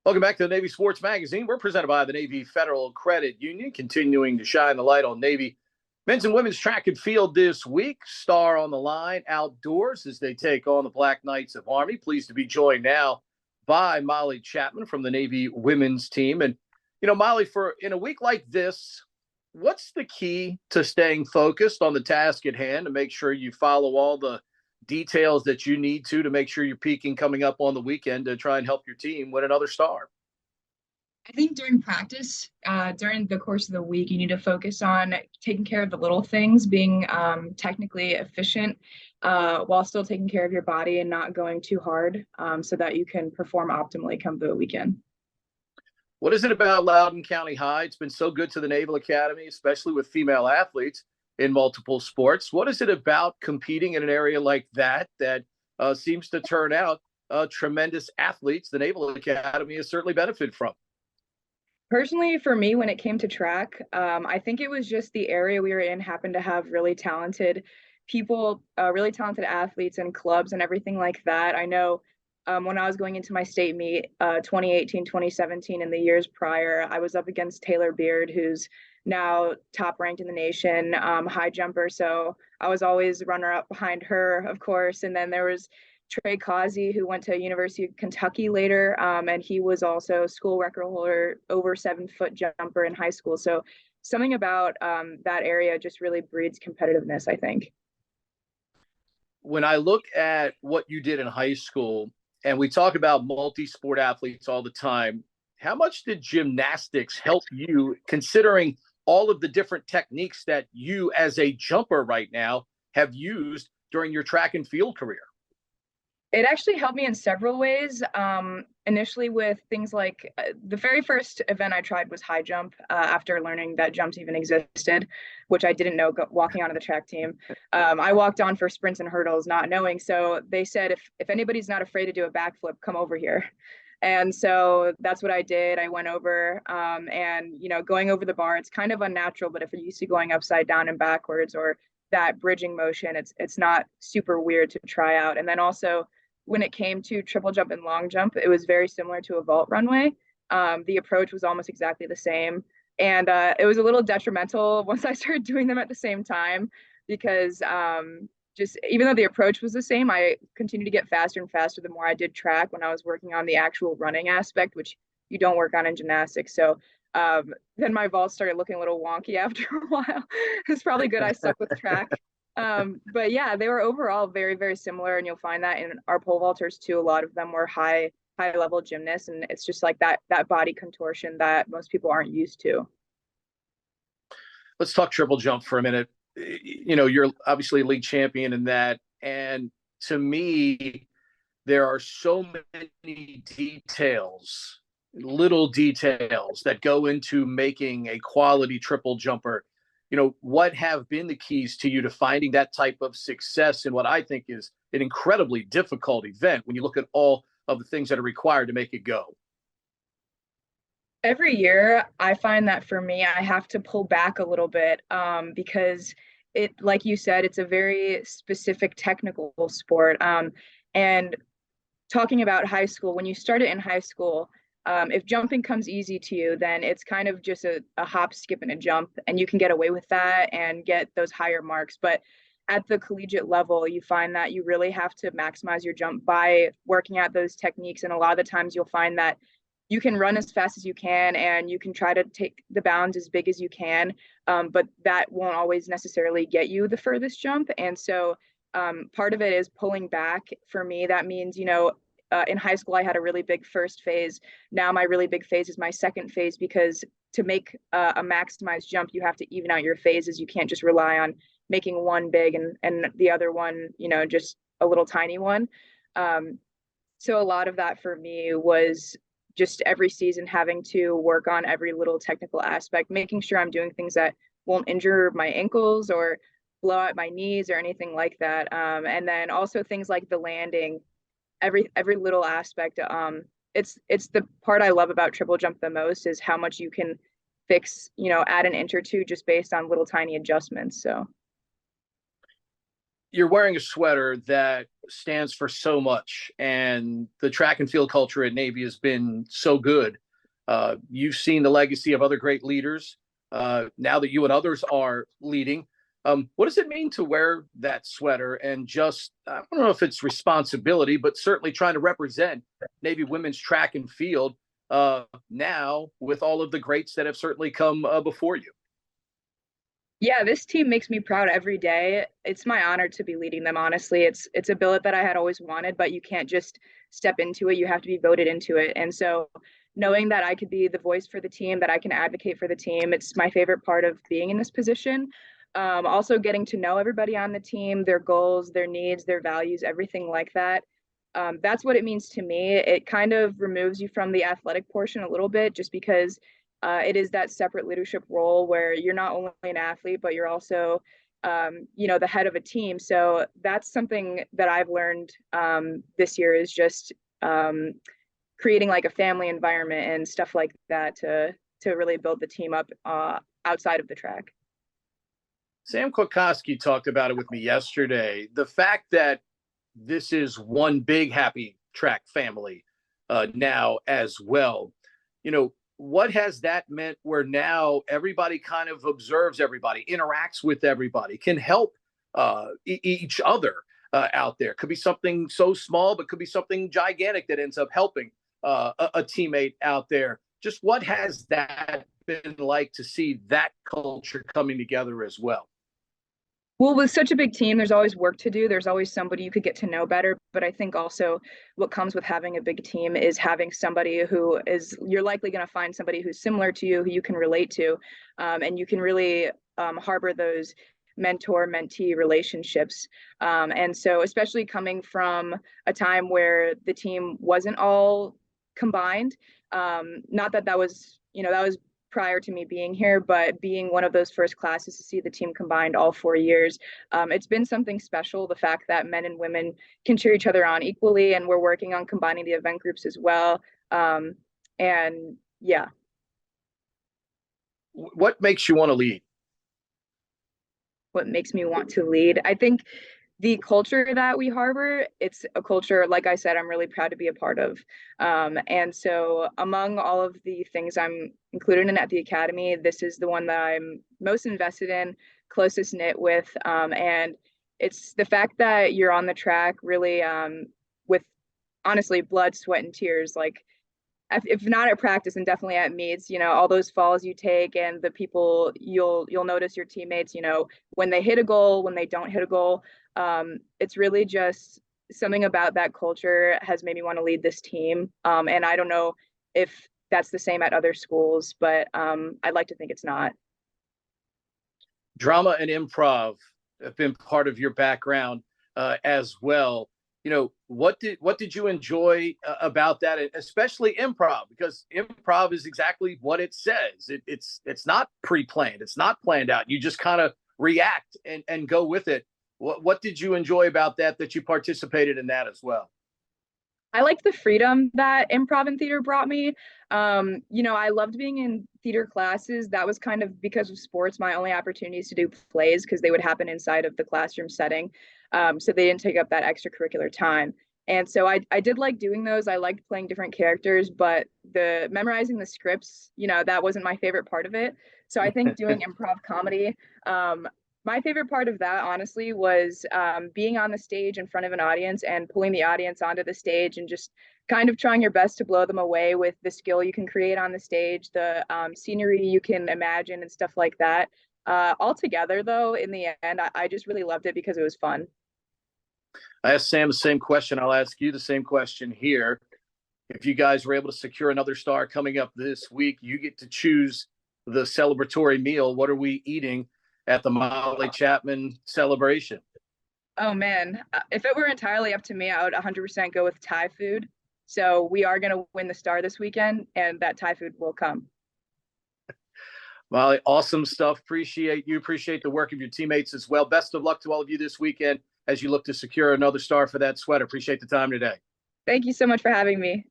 Welcome back to the Navy Sports Magazine. We're presented by the Navy Federal Credit Union, continuing to shine the light on Navy men's and women's track and field this week. Star on the line outdoors as they take on the Black Knights of Army. Pleased to be joined now by Molly Chapman from the Navy women's team. And, Molly, for in a week like this, what's the key to staying focused on the task at hand to make sure you follow all the details that you need to make sure you're peaking coming up on the weekend to try and help your team win another star? I think during practice, during the course of the week, you need to focus on taking care of the little things, being technically efficient while still taking care of your body and not going too hard so that you can perform optimally come the weekend. What is it about Loudoun County High? It's been so good to the Naval Academy, especially with female athletes in multiple sports. What is it about competing in an area like that that seems to turn out tremendous athletes the Naval Academy has certainly benefited from? Personally, for me, when it came to track, I think it was just the area we were in happened to have really talented people, really talented athletes and clubs and everything like that. I know when I was going into my state meet, 2018, 2017, and the years prior, I was up against Taylor Beard, who's now top ranked in the nation, high jumper. So I was always runner up behind her, of course. And then there was Trey Causey, who went to University of Kentucky later, and he was also school record holder over 7-foot jumper in high school. So something about that area just really breeds competitiveness, I think. When I look at what you did in high school, and we talk about multi-sport athletes all the time, how much did gymnastics help you, considering all of the different techniques that you as a jumper right now have used during your track and field career? It actually helped me in several ways. Initially, with things like the very first event I tried was high jump after learning that jumps even existed, which I didn't know walking onto the track team. I walked on for sprints and hurdles not knowing. So they said, if anybody's not afraid to do a backflip, come over here. And so that's what I did. I went over and, going over the bar, it's kind of unnatural, but if you're used to going upside down and backwards or that bridging motion, it's not super weird to try out. And then also, when it came to triple jump and long jump, it was very similar to a vault runway. The approach was almost exactly the same. And it was a little detrimental once I started doing them at the same time because just even though the approach was the same, I continued to get faster and faster the more I did track when I was working on the actual running aspect, which you don't work on in gymnastics. So then my vaults started looking a little wonky after a while. It's probably good I stuck with track. But yeah, they were overall very, very similar. And you'll find that in our pole vaulters too. A lot of them were high level gymnasts. And it's just like that body contortion that most people aren't used to. Let's talk triple jump for a minute. You're obviously a league champion in that. And to me, there are so many details, little details that go into making a quality triple jumper. What have been the keys to you to finding that type of success in what I think is an incredibly difficult event when you look at all of the things that are required to make it go? Every year, I find that for me, I have to pull back a little bit because like you said, it's a very specific technical sport. And talking about high school, when you start it in high school, if jumping comes easy to you, then it's kind of just a hop, skip, and a jump, and you can get away with that and get those higher marks. But at the collegiate level, you find that you really have to maximize your jump by working at those techniques. And a lot of the times you'll find that you can run as fast as you can and you can try to take the bounds as big as you can, but that won't always necessarily get you the furthest jump. And so part of it is pulling back. For me, that means, in high school, I had a really big first phase. Now my really big phase is my second phase because to make a maximized jump, you have to even out your phases. You can't just rely on making one big and the other one, just a little tiny one. So a lot of that for me was just every season having to work on every little technical aspect, making sure I'm doing things that won't injure my ankles or blow out my knees or anything like that. And then also things like the landing, every little aspect. It's the part I love about triple jump the most is how much you can fix, add an inch or two just based on little tiny adjustments. So You're wearing a sweater that stands for so much, and the track and field culture at Navy has been so good. You've seen the legacy of other great leaders. Now that you and others are leading, what does it mean to wear that sweater and just, I don't know if it's responsibility, but certainly trying to represent Navy women's track and field now with all of the greats that have certainly come before you? Yeah, this team makes me proud every day. It's my honor to be leading them, honestly. It's a billet that I had always wanted, but you can't just step into it. You have to be voted into it. And so knowing that I could be the voice for the team, that I can advocate for the team, it's my favorite part of being in this position. Also getting to know everybody on the team, their goals, their needs, their values, everything like that. That's what it means to me. It kind of removes you from the athletic portion a little bit, just because it is that separate leadership role where you're not only an athlete, but you're also, the head of a team. So that's something that I've learned this year, is just creating like a family environment and stuff like that to really build the team up outside of the track. Sam Kwiatkowski talked about it with me yesterday. The fact that this is one big happy track family now as well. What has that meant where now everybody kind of observes everybody, interacts with everybody, can help each other out there? Could be something so small, but could be something gigantic that ends up helping a teammate out there. Just what has that been like to see that culture coming together as well? Well, with such a big team, there's always work to do. There's always somebody you could get to know better. But I think also what comes with having a big team is having somebody who is, you're likely going to find somebody who's similar to you, who you can relate to. And you can really harbor those mentor-mentee relationships. And so especially coming from a time where the team wasn't all combined, not that that was, that was prior to me being here, but being one of those first classes to see the team combined all 4 years, it's been something special. The fact that men and women can cheer each other on equally, and we're working on combining the event groups as well. And yeah. What makes you want to lead? What makes me want to lead? I think the culture that we harbor, it's a culture, like I said, I'm really proud to be a part of. And so among all of the things I'm included in at the Academy, this is the one that I'm most invested in, closest knit with. And it's the fact that you're on the track really with honestly blood, sweat, and tears. Like if not at practice, and definitely at meets, all those falls you take, and the people you'll notice your teammates, when they hit a goal, when they don't hit a goal. It's really just something about that culture has made me want to lead this team. And I don't know if that's the same at other schools, but I'd like to think it's not. Drama and improv have been part of your background as well. What did you enjoy about that, especially improv? Because improv is exactly what it says. It's not pre-planned. It's not planned out. You just kind of react and go with it. What did you enjoy about that you participated in that as well? I liked the freedom that improv and theater brought me. I loved being in theater classes. That was kind of, because of sports, my only opportunities to do plays, because they would happen inside of the classroom setting. So they didn't take up that extracurricular time. And so I did like doing those. I liked playing different characters, but the memorizing the scripts, that wasn't my favorite part of it. So I think doing improv comedy, my favorite part of that, honestly, was being on the stage in front of an audience and pulling the audience onto the stage and just kind of trying your best to blow them away with the skill you can create on the stage, the scenery you can imagine, and stuff like that. Altogether, though, in the end, I just really loved it because it was fun. I asked Sam the same question. I'll ask you the same question here. If you guys were able to secure another star coming up this week, you get to choose the celebratory meal. What are we eating at the Molly Chapman celebration? Oh man, if it were entirely up to me, I would 100% go with Thai food. So we are going to win the star this weekend, and that Thai food will come. Molly, awesome stuff. Appreciate you. Appreciate the work of your teammates as well. Best of luck to all of you this weekend as you look to secure another star for that sweater. Appreciate the time today. Thank you so much for having me.